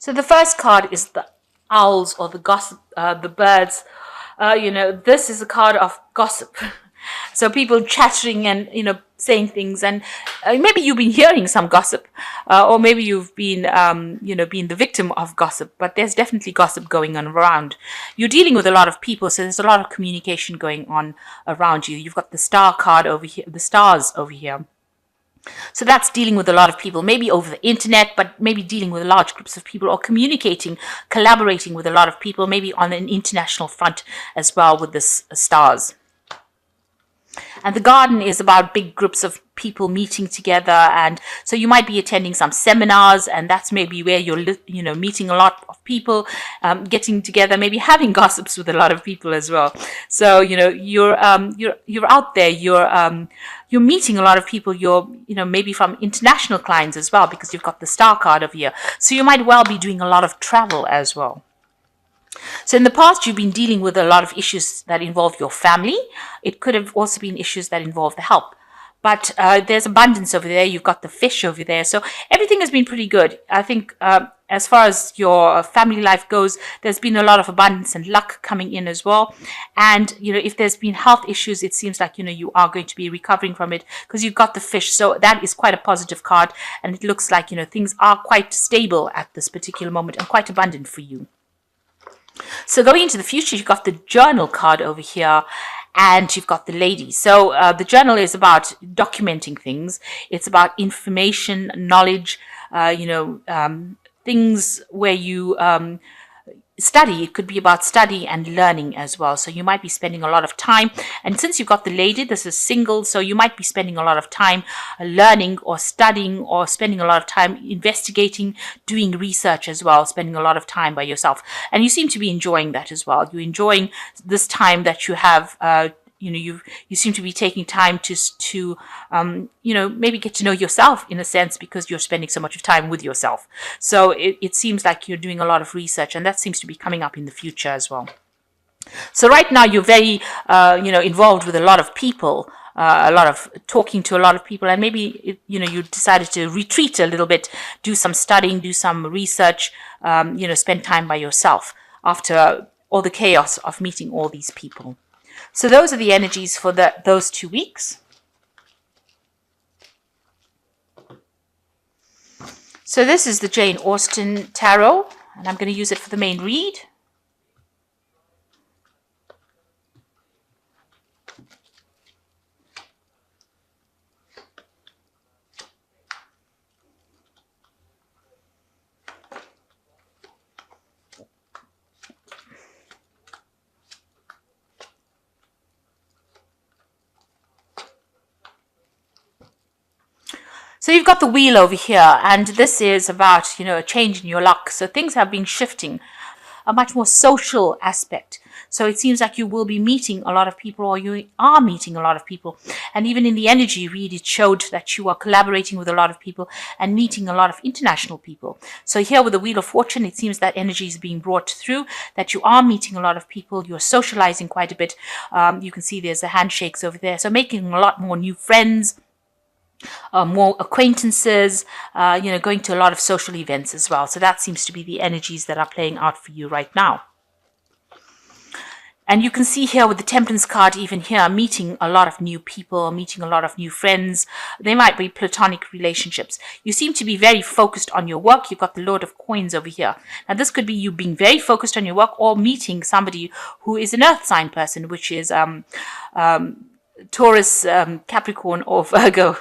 So the first card is the owls or the gossip, the birds. This is a card of gossip. So people chattering and saying things, and maybe you've been hearing some gossip, or maybe you've been being the victim of gossip. But there's definitely gossip going on around. You're dealing with a lot of people, so there's a lot of communication going on around you. You've got the star card over here, the stars over here. So that's dealing with a lot of people, maybe over the internet, but maybe dealing with large groups of people, or communicating, collaborating with a lot of people, maybe on an international front as well with the stars. And the garden is about big groups of people meeting together, and so you might be attending some seminars, and that's maybe where you're meeting a lot of people, getting together, maybe having gossips with a lot of people as well. So you're out there, you're meeting a lot of people. You're maybe from international clients as well, because you've got the star card over here. So you might well be doing a lot of travel as well. So in the past, you've been dealing with a lot of issues that involve your family. It could have also been issues that involve the help. But there's abundance over there. You've got the fish over there. So everything has been pretty good. I think as far as your family life goes, there's been a lot of abundance and luck coming in as well. And, if there's been health issues, it seems like, you are going to be recovering from it, because you've got the fish. So that is quite a positive card. And it looks like, things are quite stable at this particular moment and quite abundant for you. So going into the future, you've got the journal card over here, and you've got the lady. So the journal is about documenting things. It's about information, knowledge, things where you study. It could be about study and learning as well. So you might be spending a lot of time. And since you've got the lady, this is single. So you might be spending a lot of time learning or studying, or spending a lot of time investigating, doing research as well, spending a lot of time by yourself. And you seem to be enjoying that as well. You're enjoying this time that you have. You seem to be taking time to maybe get to know yourself in a sense, because you're spending so much of time with yourself. So it seems like you're doing a lot of research, and that seems to be coming up in the future as well. So right now you're very involved with a lot of people, a lot of talking to a lot of people, and maybe you decided to retreat a little bit, do some studying, do some research, spend time by yourself after all the chaos of meeting all these people. So those are the energies for those 2 weeks. So this is the Jane Austen Tarot, and I'm going to use it for the main read. So you've got the wheel over here, and this is about, a change in your luck. So things have been shifting, a much more social aspect. So it seems like you will be meeting a lot of people, or you are meeting a lot of people. And even in the energy read, it showed that you are collaborating with a lot of people and meeting a lot of international people. So here with the Wheel of Fortune, it seems that energy is being brought through, that you are meeting a lot of people, you're socializing quite a bit. You can see there's the handshakes over there. So making a lot more new friends, more acquaintances, going to a lot of social events as well. So that seems to be the energies that are playing out for you right now. And you can see here with the Temperance card, even here, meeting a lot of new people, meeting a lot of new friends. They might be platonic relationships. You seem to be very focused on your work. You've got the Lord of Coins over here. Now, this could be you being very focused on your work, or meeting somebody who is an earth sign person, which is Taurus, Capricorn, or Virgo.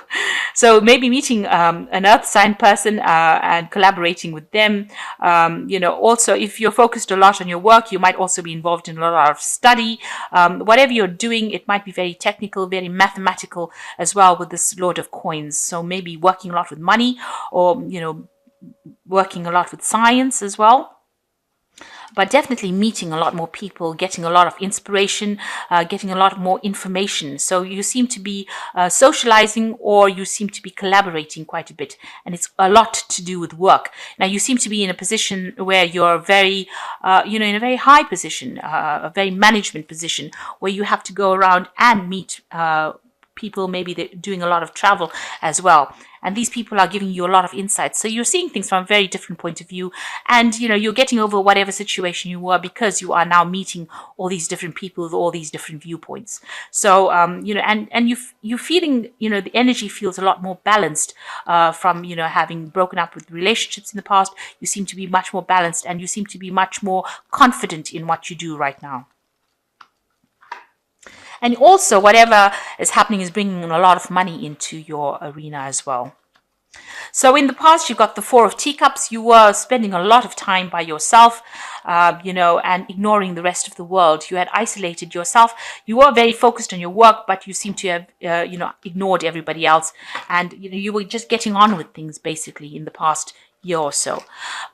So maybe meeting an earth sign person and collaborating with them. Also, if you're focused a lot on your work, you might also be involved in a lot of study. Whatever you're doing, it might be very technical, very mathematical as well with this Lord of Coins. So maybe working a lot with money, or, working a lot with science as well. But definitely meeting a lot more people, getting a lot of inspiration, getting a lot more information. So you seem to be socializing, or you seem to be collaborating quite a bit. And it's a lot to do with work. Now, you seem to be in a position where you're very, in a very high position, a very management position, where you have to go around and meet people, maybe they're doing a lot of travel as well. And these people are giving you a lot of insights. So you're seeing things from a very different point of view. And, you're getting over whatever situation you were because you are now meeting all these different people with all these different viewpoints. So, and you're feeling, the energy feels a lot more balanced from, having broken up with relationships in the past. You seem to be much more balanced and you seem to be much more confident in what you do right now. And also, whatever is happening is bringing a lot of money into your arena as well. So in the past, you got the Four of Teacups. You were spending a lot of time by yourself, and ignoring the rest of the world. You had isolated yourself. You were very focused on your work, but you seem to have, ignored everybody else. And, you were just getting on with things, basically, in the past year or so.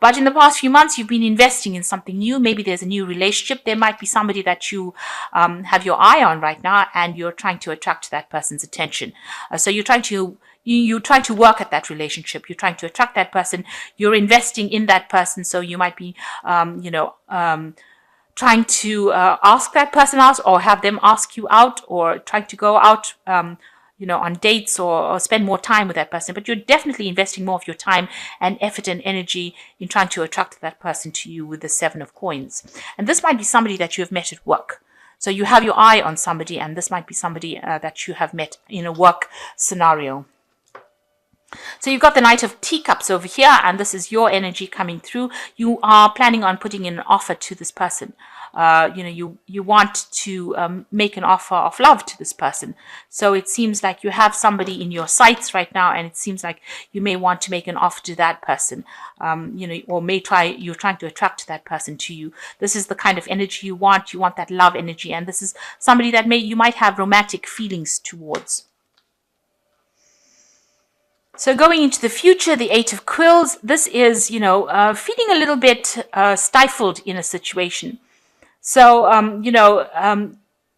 But in the past few months, you've been investing in something new. Maybe there's a new relationship. There might be somebody that you have your eye on right now, and you're trying to attract that person's attention. So you're trying to work at that relationship. You're trying to attract that person. You're investing in that person. So you might be, trying to ask that person out, or have them ask you out, or trying to go out, on dates, or spend more time with that person. But you're definitely investing more of your time and effort and energy in trying to attract that person to you with the Seven of Coins. And this might be somebody that you have met at work. So you have your eye on somebody, and this might be somebody that you have met in a work scenario. So you've got the Knight of Teacups over here, and this is your energy coming through. You are planning on putting in an offer to this person. You want to make an offer of love to this person. So it seems like you have somebody in your sights right now, and it seems like you may want to make an offer to that person, or you're trying to attract that person to you. This is the kind of energy you want. You want that love energy, and this is somebody that you might have romantic feelings towards. So going into the future, the Eight of Quills, this is, feeling a little bit stifled in a situation. So,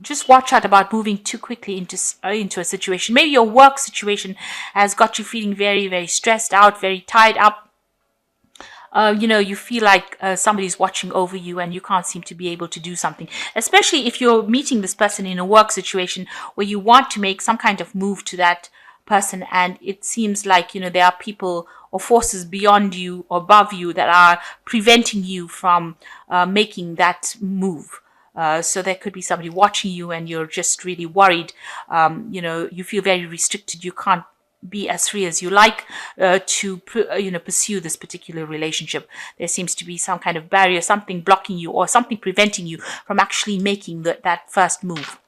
just watch out about moving too quickly into a situation. Maybe your work situation has got you feeling very, very stressed out, very tied up. You feel like somebody's watching over you and you can't seem to be able to do something, especially if you're meeting this person in a work situation where you want to make some kind of move to that person, and it seems like there are people or forces beyond you or above you that are preventing you from making that move. So there could be somebody watching you and you're just really worried. You feel very restricted. You can't be as free as you like to pursue this particular relationship. There seems to be some kind of barrier, something blocking you or something preventing you from actually making that first move.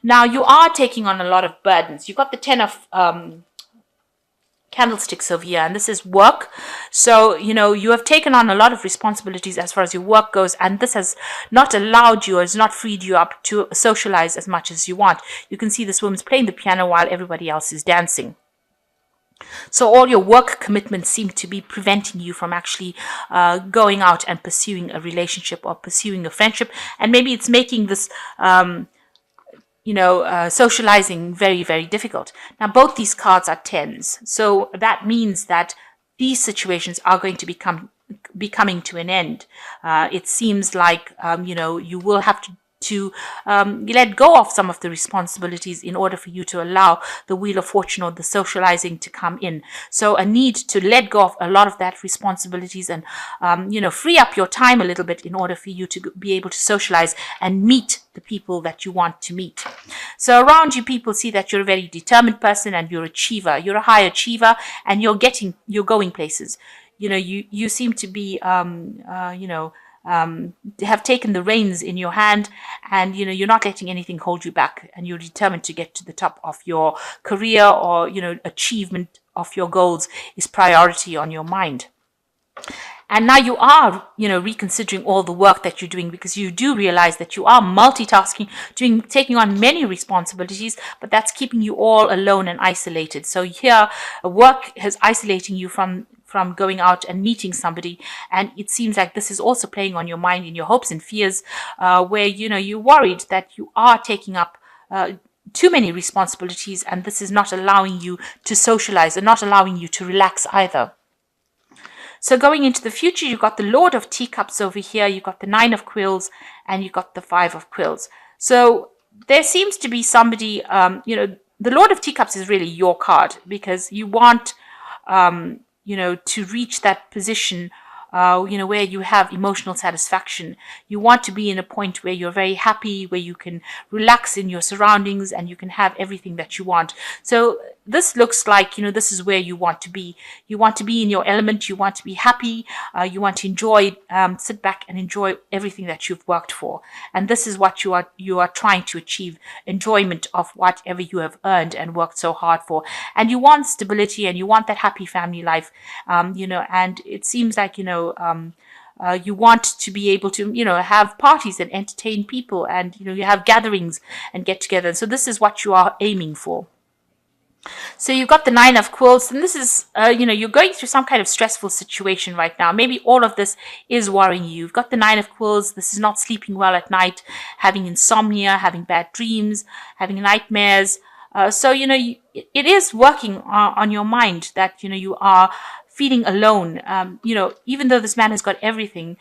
Now, you are taking on a lot of burdens. You've got the Ten of Candlesticks over here, and this is work. So, you have taken on a lot of responsibilities as far as your work goes, and this has not allowed you or has not freed you up to socialize as much as you want. You can see this woman's playing the piano while everybody else is dancing. So all your work commitments seem to be preventing you from actually going out and pursuing a relationship or pursuing a friendship, and maybe it's making this socializing very, very difficult. Now, both these cards are tens. So that means that these situations are going to be coming to an end. It seems like, you will have to let go of some of the responsibilities in order for you to allow the Wheel of Fortune or the socializing to come in. So a need to let go of a lot of that responsibilities and, free up your time a little bit in order for you to be able to socialize and meet the people that you want to meet. So around you, people see that you're a very determined person and you're an achiever. You're a high achiever and you're going places. You seem to be, have taken the reins in your hand, and you're not letting anything hold you back, and you're determined to get to the top of your career, or achievement of your goals is priority on your mind. And now you are, reconsidering all the work that you're doing, because you do realize that you are multitasking, taking on many responsibilities, but that's keeping you all alone and isolated. So here, work is isolating you from going out and meeting somebody, and it seems like this is also playing on your mind in your hopes and fears, where you're worried that you are taking up too many responsibilities, and this is not allowing you to socialize and not allowing you to relax either. So going into the future, you've got the Lord of Teacups over here, you've got the Nine of Quills, and you've got the Five of Quills. So there seems to be somebody, the Lord of Teacups is really your card, because you want, to reach that position, where you have emotional satisfaction. You want to be in a point where you're very happy, where you can relax in your surroundings and you can have everything that you want. So this looks like, this is where you want to be. You want to be in your element. You want to be happy. You want to enjoy, sit back and enjoy everything that you've worked for. And this is what you are trying to achieve: enjoyment of whatever you have earned and worked so hard for. And you want stability, and you want that happy family life, and it seems like, you want to be able to, have parties and entertain people, and, you have gatherings and get together. So this is what you are aiming for. So you've got the Nine of Quills, and this is, you're going through some kind of stressful situation right now. Maybe all of this is worrying you. You've got the Nine of Quills. This is not sleeping well at night, having insomnia, having bad dreams, having nightmares. So, it is working on your mind that, you are feeling alone. Even though this man has got everything,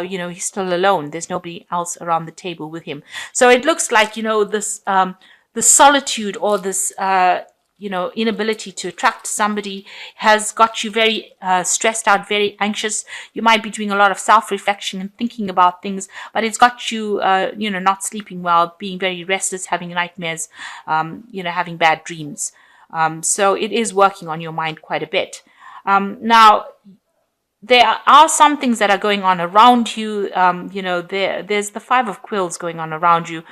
he's still alone. There's nobody else around the table with him. So it looks like, this, the solitude, or this, inability to attract somebody has got you very stressed out, very anxious. You might be doing a lot of self-reflection and thinking about things, but it's got you, not sleeping well, being very restless, having nightmares, having bad dreams. So it is working on your mind quite a bit. Now, there are some things that are going on around you. There's the Five of Quills going on around you.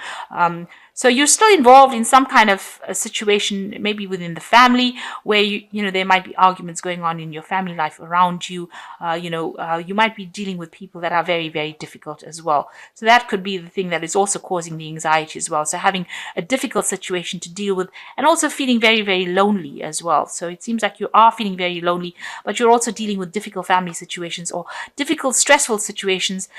So you're still involved in some kind of a situation, maybe within the family, where there might be arguments going on in your family life around you. You might be dealing with people that are very, very difficult as well. So that could be the thing that is also causing the anxiety as well. So having a difficult situation to deal with, and also feeling very, very lonely as well. So it seems like you are feeling very lonely, but you're also dealing with difficult family situations or difficult, stressful situations.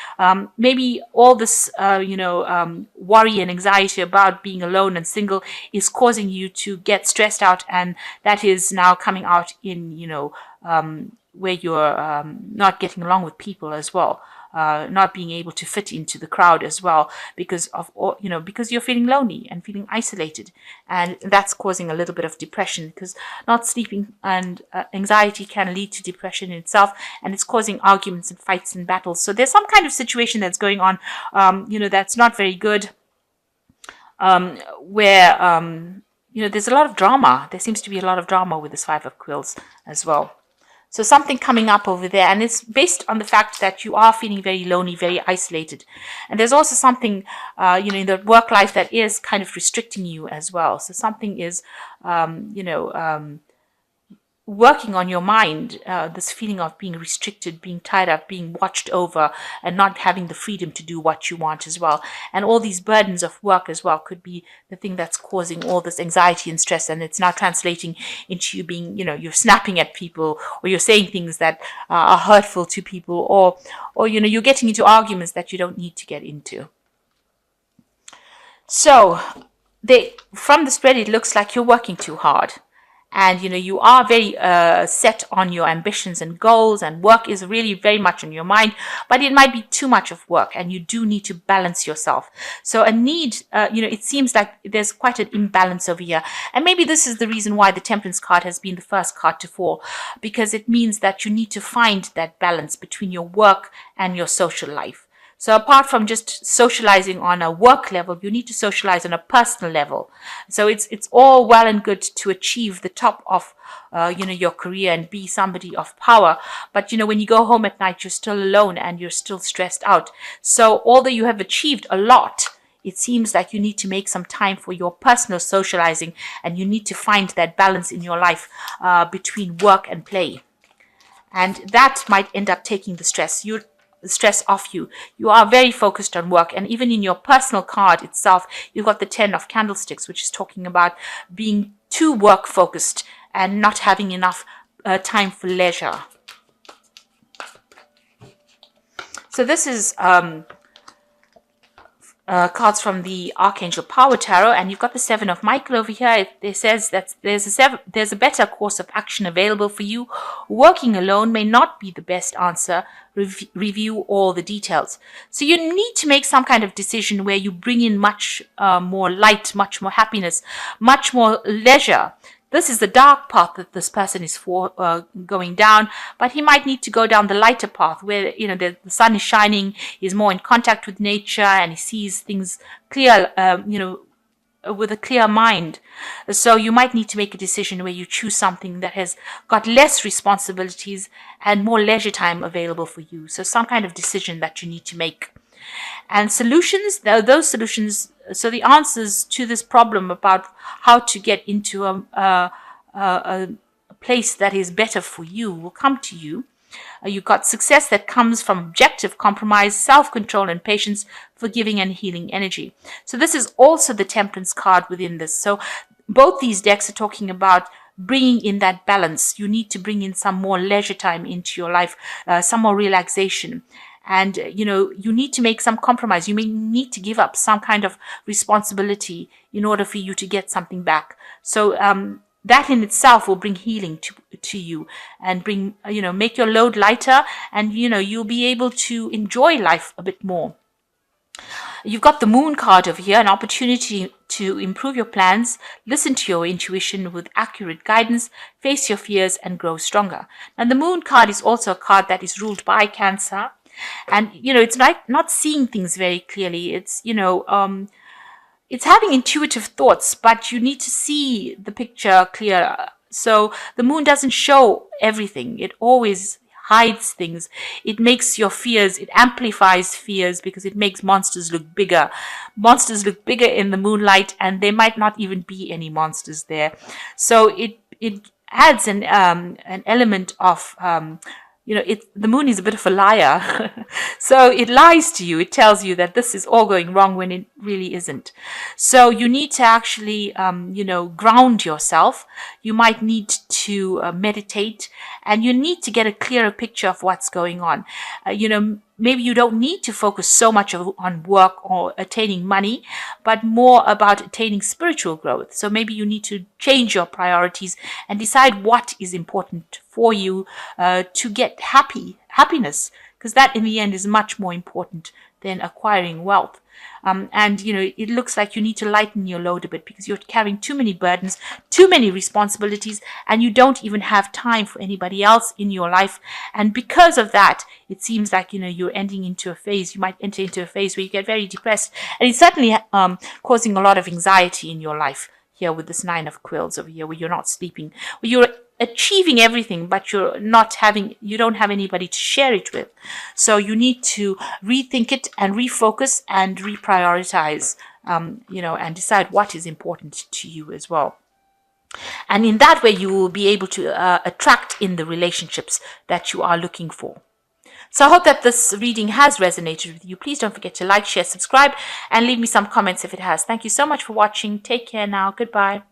Maybe all this, worry and anxiety about being alone and single is causing you to get stressed out, and that is now coming out in, where you're not getting along with people as well. Not being able to fit into the crowd as well, because you're feeling lonely and feeling isolated, and that's causing a little bit of depression, because not sleeping and anxiety can lead to depression in itself, and it's causing arguments and fights and battles. So there's some kind of situation that's going on, that's not very good, where there's a lot of drama. There seems to be a lot of drama with this Five of Quills as well. So something coming up over there, and it's based on the fact that you are feeling very lonely, very isolated. And there's also something, in the work life that is kind of restricting you as well. So something is, working on your mind, this feeling of being restricted, being tied up, being watched over, and not having the freedom to do what you want as well. And all these burdens of work as well could be the thing that's causing all this anxiety and stress, and it's now translating into you being, you're snapping at people, or you're saying things that are hurtful to people, or you're getting into arguments that you don't need to get into. So from the spread, it looks like you're working too hard. And, you are very set on your ambitions and goals, and work is really very much on your mind, but it might be too much of work, and you do need to balance yourself. So it seems like there's quite an imbalance over here. And maybe this is the reason why the Temperance card has been the first card to fall, because it means that you need to find that balance between your work and your social life. So apart from just socializing on a work level, you need to socialize on a personal level. So it's all well and good to achieve the top of, your career and be somebody of power. But, when you go home at night, you're still alone and you're still stressed out. So although you have achieved a lot, it seems like you need to make some time for your personal socializing, and you need to find that balance in your life between work and play. And that might end up taking the stress off you. You are very focused on work, and even in your personal card itself, you've got the 10 of Candlesticks, which is talking about being too work focused and not having enough time for leisure. So this is cards from the Archangel Power Tarot, and you've got the Seven of Michael over here. It says that there's a better course of action available for you. Working alone may not be the best answer. Review all the details. So you need to make some kind of decision where you bring in much more light, much more happiness, much more leisure. This is the dark path that this person is going down, but he might need to go down the lighter path where, the sun is shining, he's more in contact with nature, and he sees things clear, with a clear mind. So you might need to make a decision where you choose something that has got less responsibilities and more leisure time available for you. So some kind of decision that you need to make. And solutions, those solutions, so the answers to this problem about how to get into a place that is better for you will come to you. You've got success that comes from objective compromise, self-control and patience, forgiving and healing energy. So this is also the Temperance card within this. So both these decks are talking about bringing in that balance. You need to bring in some more leisure time into your life, some more relaxation. And, you need to make some compromise. You may need to give up some kind of responsibility in order for you to get something back. So that in itself will bring healing to you and bring, make your load lighter, and, you'll be able to enjoy life a bit more. You've got the Moon card over here, an opportunity to improve your plans, listen to your intuition with accurate guidance, face your fears and grow stronger. Now, the Moon card is also a card that is ruled by Cancer. And, it's like not seeing things very clearly. It's, it's having intuitive thoughts, but you need to see the picture clearer. So the moon doesn't show everything. It always hides things. It makes your fears, it amplifies fears because it makes monsters look bigger. Monsters look bigger in the moonlight, and there might not even be any monsters there. So it adds an element of the moon is a bit of a liar. So it lies to you. It tells you that this is all going wrong when it really isn't. So you need to actually, ground yourself. You might need to meditate, and you need to get a clearer picture of what's going on. Maybe you don't need to focus so much on work or attaining money, but more about attaining spiritual growth. So maybe you need to change your priorities and decide what is important for you to get happiness, because that in the end is much more important than acquiring wealth. It looks like you need to lighten your load a bit because you're carrying too many burdens, too many responsibilities, and you don't even have time for anybody else in your life. And because of that, it seems like, you're ending into a phase. You might enter into a phase where you get very depressed. And it's certainly causing a lot of anxiety in your life here with this Nine of Quills over here, where you're not sleeping, where you're achieving everything, but you don't have anybody to share it with. So you need to rethink it and refocus and reprioritize, and decide what is important to you as well. And in that way, you will be able to attract in the relationships that you are looking for. So I hope that this reading has resonated with you. Please don't forget to like, share, subscribe, and leave me some comments if it has. Thank you so much for watching. Take care now. Goodbye.